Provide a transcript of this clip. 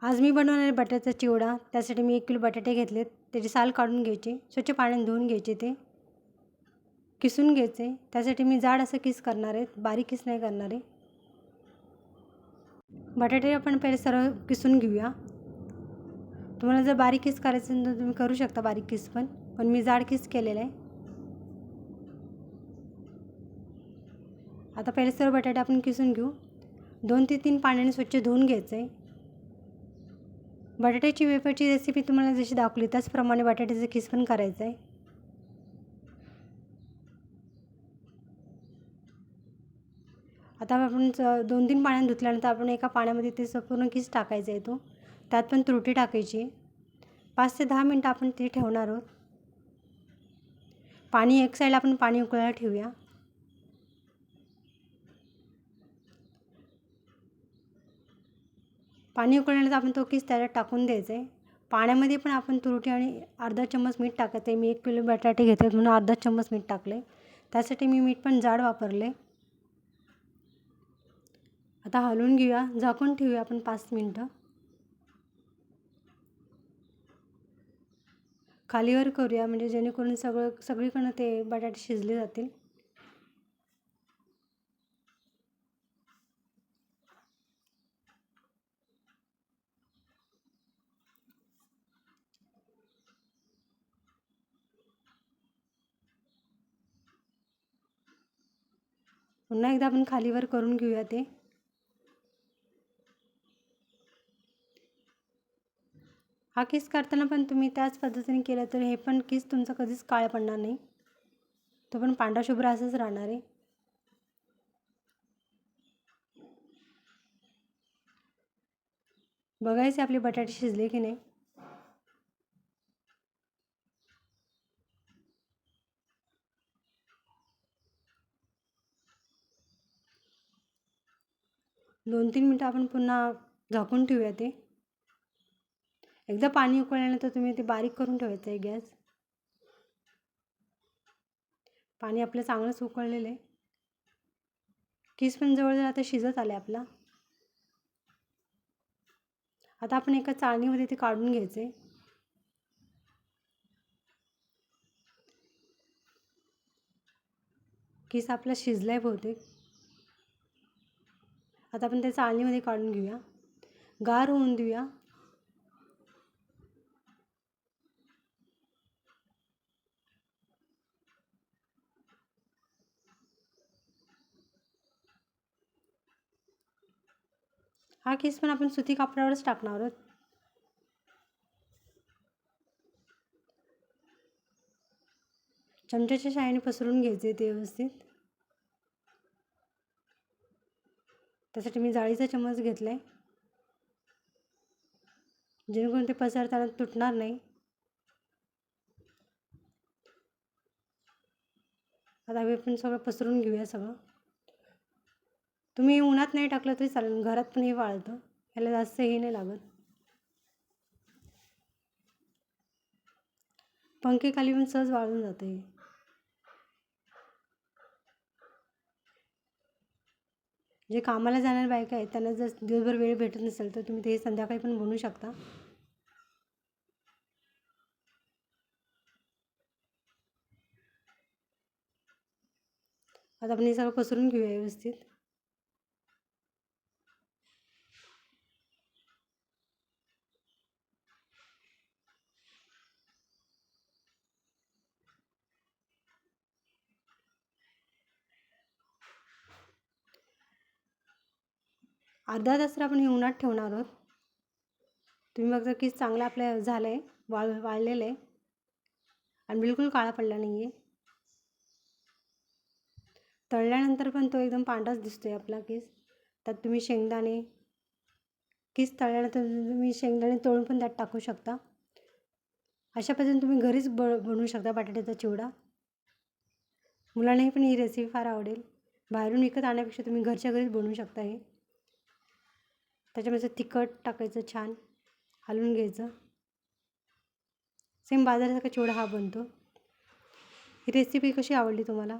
आज मी बनवणार आहे बटाट्याचा चिवडा. त्यासाठी मी 1 किलो बटाटे घेतलेत. त्याची साल काढून घ्यायची, स्वच्छ पाण्याने धुवून घ्यायचे, ते किसून घ्यायचे. त्यासाठी मी जाड असं किस करणार आहे, बारीक किस नाही करणार आहे. बटाटे आपण पहिले सर्व किसून घेऊया. तुम्हाला जर बारीक किस करायचं असेल तर तुम्ही करू शकता बारीक किस, पण मी जाड किस केलेला आहे. आता पहिले सर्व बटाटे आपण किसून घेऊ. 2 ते 3 पाण्याने स्वच्छ धुवून घ्यायचं आहे. बटाट्याची वेफरची रेसिपी तुम्हाला जशी दाखवली त्याचप्रमाणे बटाट्याचं किस पण करायचं आहे. आता आपण 2-3 पाण्याने धुतल्यानंतर आपण एका पाण्यामध्ये ते संपूर्ण किस टाकायचं आहे. त्यात पण तुरटी टाकायची. 5 ते 10 मिनटं आपण ते ठेवणार आहोत. पाणी एक साईडला आपण पाणी उकळायला ठेवूया. पाणी उकळल्यानंतर आपण तो किस त्याच्यात टाकून द्यायचा आहे. पाण्यामध्ये पण आपण तुरटी आणि अर्धा चम्मच मीठ टाकायचं आहे. मी 1 किलो बटाटे घेते म्हणून अर्धा चम्मच मीठ टाकले. त्यासाठी मी मीठ पण जाड वापरले. आता हलवून घेऊया, झाकून ठेवूया आपण 5 मिनटं. खालीवर करूया म्हणजे जेणेकरून सगळीकडनं ते बटाटे शिजले जातील. पुन्हा एकदा आपण खालीवर करून घेऊया ते. हा किस करताना पण तुम्ही त्याच पद्धतीने केलं तर हे पण किस तुमचा कधीच काळा पडणार नाही. तो पण पांढरा शुभ्र असंच राहणार आहे. बघायचे आपले बटाटे शिजले की नाही. दोन 3 मिनटं आपण पुन्हा झाकून ठेवूया ते. एकदा पाणी उकळल्यानंतर तुम्ही ते बारीक करून ठेवायचं आहे गॅस. पाणी आपलं चांगलंच उकळलेलं आहे. किस पण जवळजवळ आता शिजत आले आपला. आता आपण एका चाळणीमध्ये ते काढून घ्यायचे. किस आपला शिजलाय बहुतेक. आता आपण त्या चाळणीमध्ये काढून घेऊया, गार होऊन देऊया. हा किस पण आपण सुती कापडावरच टाकणार आहोत. चमच्याच्या साहाय्याने पसरून घ्यायचे ते व्यवस्थित. त्यासाठी मी जाळीचा चम्मच घेतलाय जेणेकरून ते पसरताना तुटणार नाही. आता हे पण सगळं पसरून घेऊया सगळं. तुम्ही उन्हात नाही टाकलं तरी चालेल, घरात पण हे वाळतं, ह्याला जास्त हे नाही लागत. पंखेखाली पण सहज वाळून जातं हे. जे कामाला जाणाऱ्या बायका आहेत त्यांना जर दिवसभर वेळ भेटत नसेल तर तुम्ही ते संध्याकाळी पण बनवू शकता. आता आपण हे सगळं पसरून घेऊया व्यवस्थित. अर्धा तास आपण हे उन्हात ठेवणार आहोत. तुम्ही बघता की चांगलं आपलं झालं आहे, वाळलेलं आहे आणि बिलकुल काळा पडला नाही आहे. तळल्यानंतर पण तो एकदम पांढराच दिसतोय आपला किस. त्यात तुम्ही शेंगदाणे, किस तळल्यानंतर तुम्ही शेंगदाणे तळून पण त्यात टाकू शकता. अशा पद्धतीने तुम्ही घरीच बनवू शकता बटाट्याचा चिवडा. मुलांनाही पण ही रेसिपी फार आवडेल. बाहेरून विकत आणण्यापेक्षा तुम्ही घरच्या घरीच बनवू शकता हे. त्याच्यामध्ये तिखट टाकायचं, छान हलवून घ्यायचं. सेम बाजारासारखा चिवडा हा बनतो. ही रेसिपी कशी आवडली तुम्हाला?